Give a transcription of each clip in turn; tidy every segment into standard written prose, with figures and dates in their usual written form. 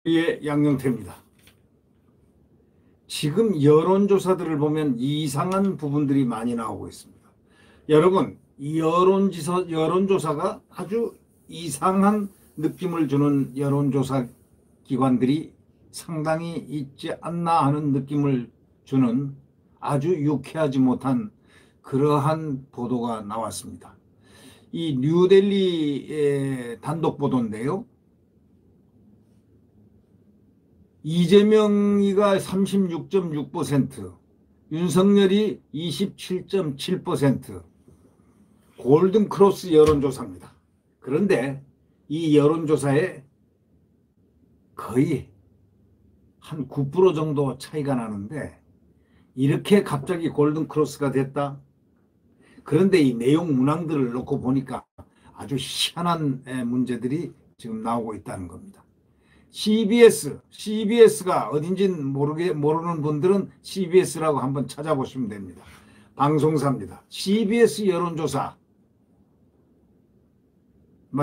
의 양영태입니다. 지금 여론조사들을 보면 이상한 부분들이 많이 나오고 있습니다. 여러분, 이 여론조사가 아주 이상한 느낌을 주는 여론조사 기관들이 상당히 있지 않나 하는 느낌을 주는 아주 유쾌하지 못한 그러한 보도가 나왔습니다. 이 뉴델리의 단독 보도인데요. 이재명이가 36.6%, 윤석열이 27.7%, 골든크로스 여론조사입니다. 그런데 이 여론조사에 거의 한 9% 정도 차이가 나는데 이렇게 갑자기 골든크로스가 됐다? 그런데 이 내용 문항들을 놓고 보니까 아주 희한한 문제들이 지금 나오고 있다는 겁니다. CBS가 어딘지는 모르는 분들은 CBS라고 한번 찾아보시면 됩니다. 방송사입니다. CBS 여론조사.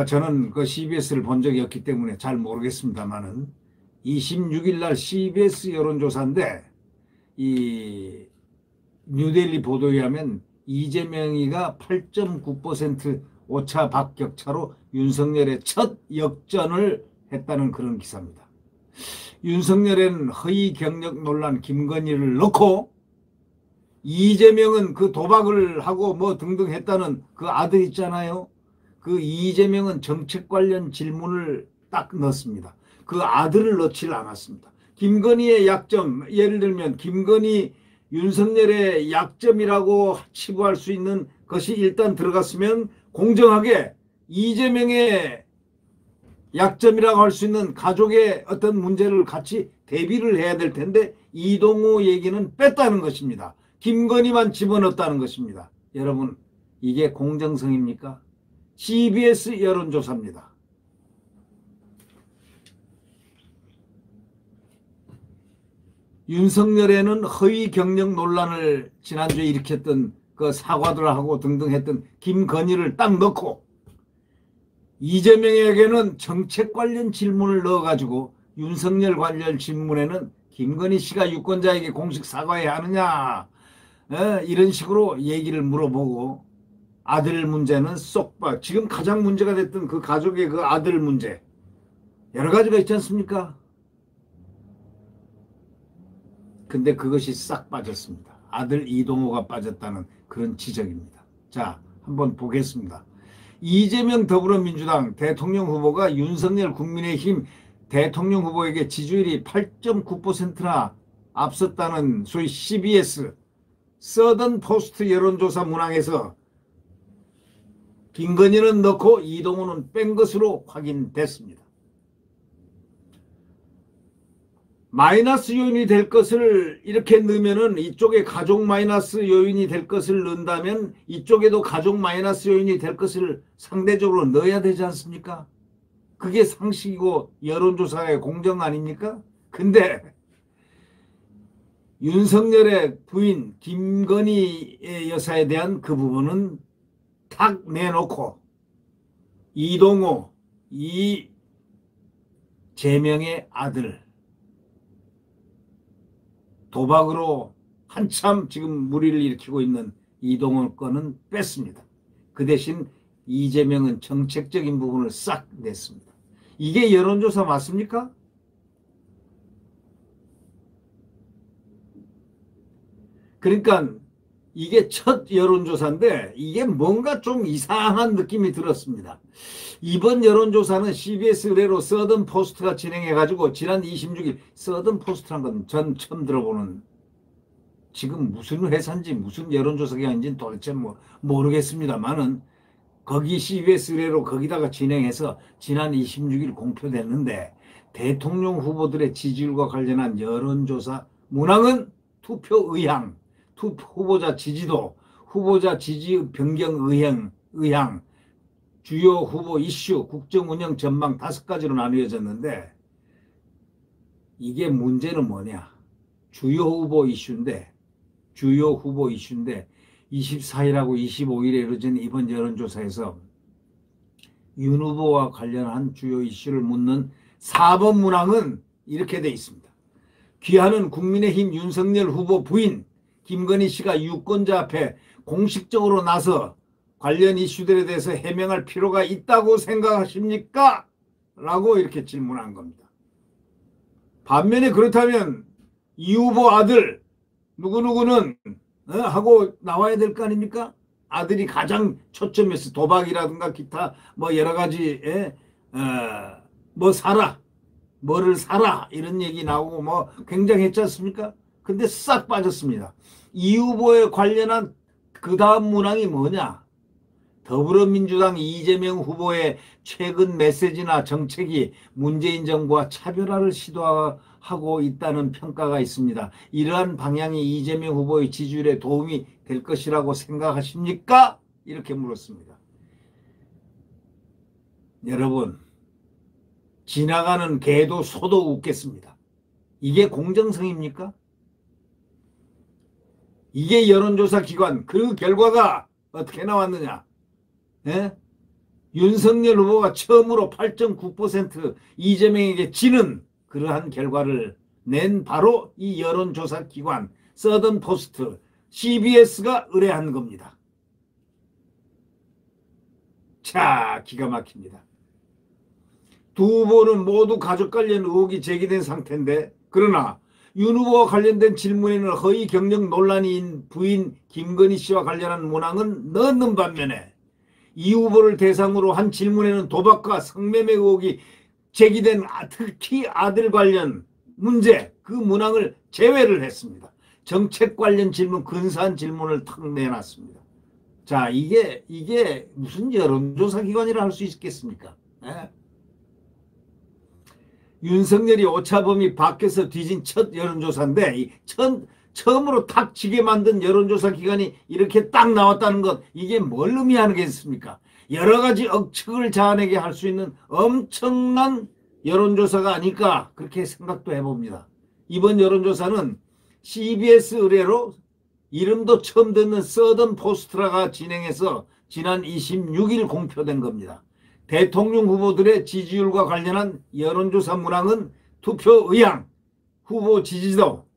저는 그 CBS를 본 적이 없기 때문에 잘 모르겠습니다만은 26일 날 CBS 여론조사인데 이 뉴델리 보도에 의하면 이재명이가 8.9% 오차 박격차로 윤석열의 첫 역전을 했다는 그런 기사입니다. 윤석열에는 허위 경력 논란 김건희를 넣고 이재명은 그 도박을 하고 뭐 등등 했다는 그 아들 있잖아요. 그 이재명은 정책 관련 질문을 딱 넣습니다. 그 아들을 넣지를 않았습니다. 김건희의 약점, 예를 들면 김건희 윤석열의 약점이라고 치부할 수 있는 것이 일단 들어갔으면 공정하게 이재명의 약점이라고 할 수 있는 가족의 어떤 문제를 같이 대비를 해야 될 텐데 이동우 얘기는 뺐다는 것입니다. 김건희만 집어넣었다는 것입니다. 여러분, 이게 공정성입니까? CBS 여론조사입니다. 윤석열에는 허위 경력 논란을 지난주에 일으켰던 그 사과들 하고 등등 했던 김건희를 딱 넣고 이재명에게는 정책 관련 질문을 넣어가지고 윤석열 관련 질문에는 김건희 씨가 유권자에게 공식 사과해야 하느냐 이런 식으로 얘기를 물어보고 아들 문제는 쏙 봐. 지금 가장 문제가 됐던 그 가족의 그 아들 문제 여러 가지가 있지 않습니까? 근데 그것이 싹 빠졌습니다. 아들 이동호가 빠졌다는 그런 지적입니다. 자, 한번 보겠습니다. 이재명 더불어민주당 대통령 후보가 윤석열 국민의힘 대통령 후보에게 지지율이 8.9%나 앞섰다는 소위 CBS 서던 포스트 여론조사 문항에서 김건희는 넣고 이동호는 뺀 것으로 확인됐습니다. 마이너스 요인이 될 것을 이렇게 넣으면은 이쪽에 가족 마이너스 요인이 될 것을 넣는다면 이쪽에도 가족 마이너스 요인이 될 것을 상대적으로 넣어야 되지 않습니까? 그게 상식이고 여론조사의 공정 아닙니까? 근데 윤석열의 부인 김건희 여사에 대한 그 부분은 탁 내놓고 이동호, 이재명의 아들 도박으로 한참 지금 무리를 일으키고 있는 이동호 건은 뺐습니다. 그 대신 이재명은 정책적인 부분을 싹 냈습니다. 이게 여론조사 맞습니까? 그러니까 이게 첫 여론조사인데 이게 뭔가 좀 이상한 느낌이 들었습니다. 이번 여론조사는 CBS 의뢰로 서든 포스트가 진행해가지고 지난 26일 서든 포스트란 건 전 처음 들어보는 지금 무슨 회사인지 무슨 여론조사 기관인지는 도대체 모르겠습니다만은 거기 CBS 의뢰로 거기다가 진행해서 지난 26일 공표됐는데 대통령 후보들의 지지율과 관련한 여론조사 문항은 투표 의향, 후보자 지지도, 후보자 지지 변경 의향, 주요 후보 이슈, 국정 운영 전망 5가지로 나뉘어졌는데 이게 문제는 뭐냐? 주요 후보 이슈인데 24일하고 25일에 이루어진 이번 여론조사에서 윤 후보와 관련한 주요 이슈를 묻는 4번 문항은 이렇게 돼 있습니다. 귀하는 국민의힘 윤석열 후보 부인 김건희 씨가 유권자 앞에 공식적으로 나서 관련 이슈들에 대해서 해명할 필요가 있다고 생각하십니까? 라고 이렇게 질문한 겁니다. 반면에 그렇다면 이 후보 아들 누구누구는 하고 나와야 될 거 아닙니까? 아들이 가장 초점에서 도박이라든가 기타 뭐 여러 가지 뭐 사라 뭐를 사라 이런 얘기 나오고 뭐 굉장했지 않습니까? 근데 싹 빠졌습니다. 이 후보에 관련한 그 다음 문항이 뭐냐? 더불어민주당 이재명 후보의 최근 메시지나 정책이 문재인 정부와 차별화를 시도하고 있다는 평가가 있습니다. 이러한 방향이 이재명 후보의 지지율에 도움이 될 것이라고 생각하십니까? 이렇게 물었습니다. 여러분, 지나가는 개도 소도 웃겠습니다. 이게 공정성입니까? 이게 여론조사 기관, 그 결과가 어떻게 나왔느냐? 예? 윤석열 후보가 처음으로 8.9% 이재명에게 지는 그러한 결과를 낸 바로 이 여론조사 기관 서던 포스트 CBS가 의뢰한 겁니다. 자, 기가 막힙니다. 두 후보는 모두 가족 관련 의혹이 제기된 상태인데, 그러나 윤 후보와 관련된 질문에는 허위 경력 논란인 부인 김건희 씨와 관련한 문항은 넣는 반면에 이 후보를 대상으로 한 질문에는 도박과 성매매 의혹이 제기된 특히 아들 관련 문제 그 문항을 제외를 했습니다. 정책 관련 질문, 근사한 질문을 탁 내놨습니다. 자, 이게 무슨 여론조사 기관이라 할 수 있겠습니까? 네? 윤석열이 오차범위 밖에서 뒤진 첫 여론조사인데 처음으로 탁 지게 만든 여론조사 기관이 이렇게 딱 나왔다는 것, 이게 뭘 의미하는 게 있습니까? 여러 가지 억측을 자아내게 할 수 있는 엄청난 여론조사가 아닐까 그렇게 생각도 해봅니다. 이번 여론조사는 CBS 의뢰로 이름도 처음 듣는 서던 포스트라가 진행해서 지난 26일 공표된 겁니다. 대통령 후보들의 지지율과 관련한 여론조사 문항은 투표 의향, 후보 지지도,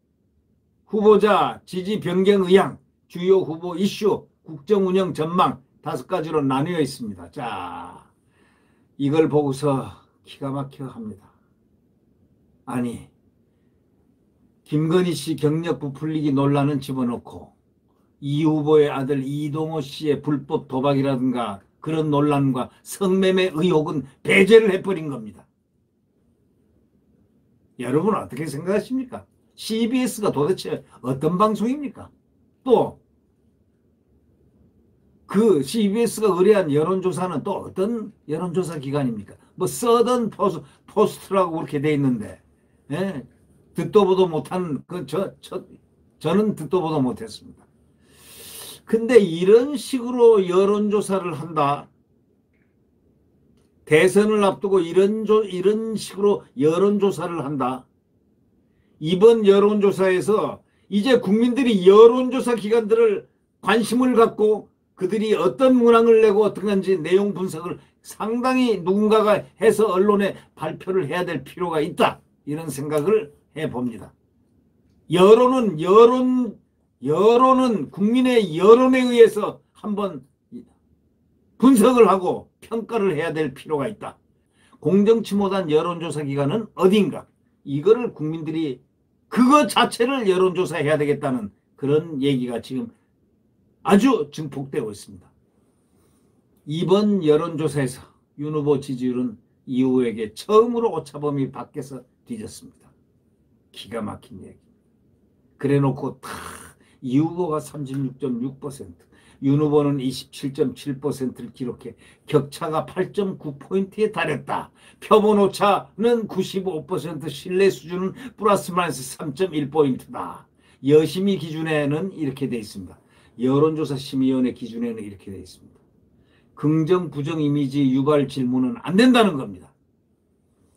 후보자 지지 변경 의향, 주요 후보 이슈, 국정운영 전망 5가지로 나뉘어 있습니다. 자, 이걸 보고서 기가 막혀 합니다. 아니, 김건희 씨 경력 부풀리기 논란은 집어넣고 이 후보의 아들 이동호 씨의 불법 도박이라든가 그런 논란과 성매매 의혹은 배제를 해버린 겁니다. 여러분 어떻게 생각하십니까? CBS가 도대체 어떤 방송입니까? 또 그 CBS가 의뢰한 여론조사는 또 어떤 여론조사 기관입니까? 뭐 서던 포스트라고 그렇게 돼 있는데, 예? 듣도 보도 못한 저는 듣도 보도 못했습니다. 근데 이런 식으로 여론조사를 한다. 대선을 앞두고 이런 식으로 여론조사를 한다. 이번 여론조사에서 이제 국민들이 여론조사 기관들을 관심을 갖고 그들이 어떤 문항을 내고 어떤 건지 내용 분석을 상당히 누군가가 해서 언론에 발표를 해야 될 필요가 있다. 이런 생각을 해봅니다. 여론은 국민의 여론에 의해서 한번 분석을 하고 평가를 해야 될 필요가 있다. 공정치 못한 여론조사 기관은 어딘가? 이거를 국민들이 그거 자체를 여론조사해야 되겠다는 그런 얘기가 지금 아주 증폭되고 있습니다. 이번 여론조사에서 윤 후보 지지율은 이 후보에게 처음으로 오차범위 밖에서 뒤졌습니다. 기가 막힌 얘기. 그래놓고 이 후보가 36.6%, 윤 후보는 27.7%를 기록해 격차가 8.9포인트에 달했다. 표본 오차는 95%, 신뢰 수준은 플러스 마이너스 3.1포인트다. 여심이 기준에는 이렇게 돼 있습니다. 여론조사 심의위원회 기준에는 이렇게 되어 있습니다. 긍정 부정 이미지 유발 질문은 안 된다는 겁니다.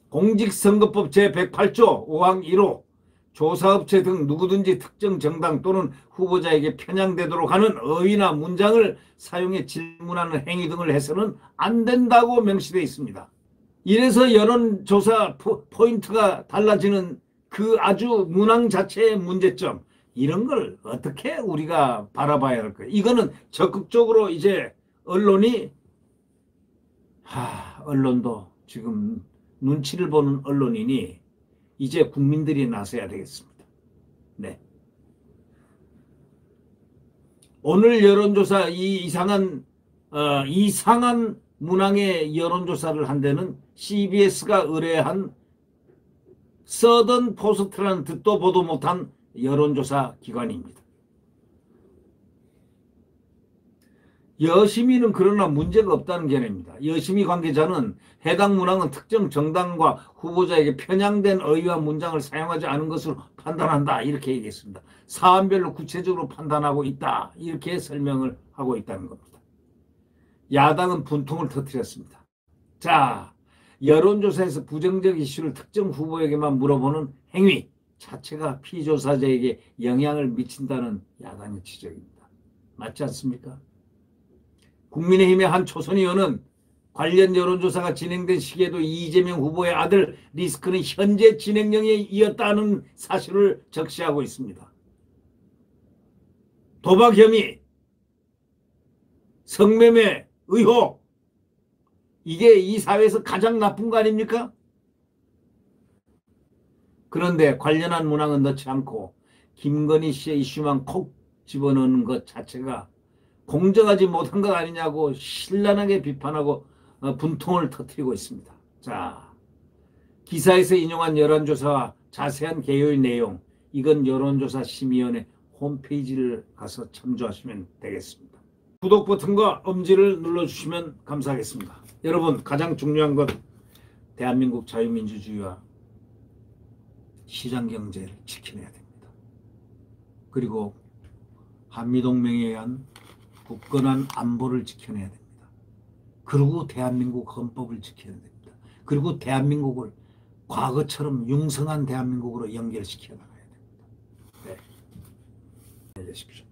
공직선거법 제108조 5항 1호 조사업체 등 누구든지 특정 정당 또는 후보자에게 편향되도록 하는 어휘나 문장을 사용해 질문하는 행위 등을 해서는 안 된다고 명시되어 있습니다. 이래서 여론조사 포인트가 달라지는 그 아주 문항 자체의 문제점, 이런 걸 어떻게 우리가 바라봐야 할까요? 이거는 적극적으로 이제 언론이 언론도 지금 눈치를 보는 언론이니 이제 국민들이 나서야 되겠습니다. 네. 오늘 여론조사 이상한 문항의 여론조사를 한 데는 CBS가 의뢰한 서던 포스트라는 듣도 보도 못한 여론조사 기관입니다. 여심위는 그러나 문제가 없다는 견해입니다. 여심위 관계자는 해당 문항은 특정 정당과 후보자에게 편향된 어휘와 문장을 사용하지 않은 것으로 판단한다, 이렇게 얘기했습니다. 사안별로 구체적으로 판단하고 있다, 이렇게 설명을 하고 있다는 겁니다. 야당은 분통을 터뜨렸습니다. 자, 여론조사에서 부정적 이슈를 특정 후보에게만 물어보는 행위 자체가 피조사자에게 영향을 미친다는 야당의 지적입니다. 맞지 않습니까? 국민의힘의 한 초선 의원은 관련 여론조사가 진행된 시기에도 이재명 후보의 아들 리스크는 현재 진행형에 이었다는 사실을 적시하고 있습니다. 도박 혐의, 성매매 의혹, 이게 이 사회에서 가장 나쁜 거 아닙니까? 그런데 관련한 문항은 넣지 않고 김건희 씨의 이슈만 콕 집어넣는 것 자체가 공정하지 못한 것 아니냐고 신랄하게 비판하고 분통을 터뜨리고 있습니다. 자, 기사에서 인용한 여론조사와 자세한 개요의 내용, 이건 여론조사 심의위원회 홈페이지를 가서 참조하시면 되겠습니다. 구독 버튼과 엄지를 눌러주시면 감사하겠습니다. 여러분, 가장 중요한 건 대한민국 자유민주주의와 시장경제를 지켜내야 됩니다. 그리고 한미동맹에 의한 굳건한 안보를 지켜내야 됩니다. 그리고 대한민국 헌법을 지켜야 됩니다. 그리고 대한민국을 과거처럼 융성한 대한민국으로 연결시켜 나가야 됩니다. 네. 안녕히 계십시오.